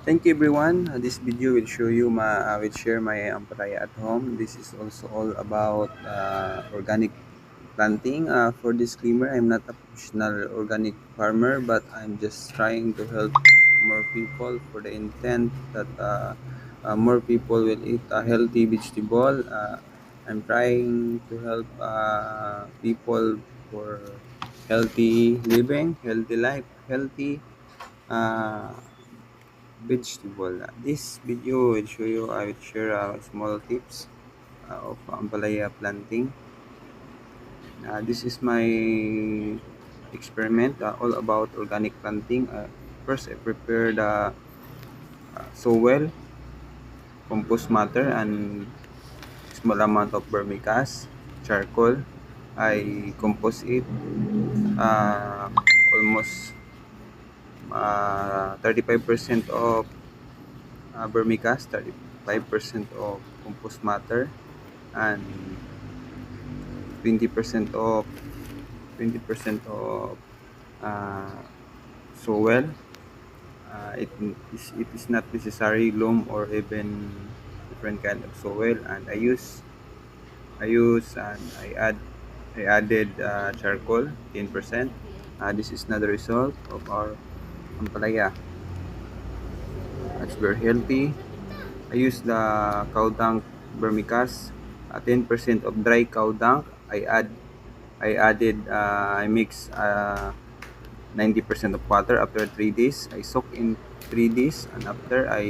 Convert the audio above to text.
Thank you everyone. This video will show you I will share my ampalaya at home. This is also all about organic planting. For disclaimer, I'm not a professional organic farmer, but I'm just trying to help more people for the intent that more people will eat a healthy vegetable. I'm trying to help people for healthy living, healthy life, healthy uh, vegetable. This video will show you, I will share small tips of ampalaya planting. This is my experiment all about organic planting. First, I prepare the soil, compost matter, and small amount of vermicast, charcoal. I compost it almost 35% of vermicast, 35% of compost matter, and 20% of 20% of uh, soil. It is not necessary loam or even different kind of soil, and I added charcoal 10%. This is not the result of our ampalaya. It's very healthy. I use the cow dung vermicast, 10% of dry cow dung. I mix 90% of water after 3 days. I soak in 3 days, and after I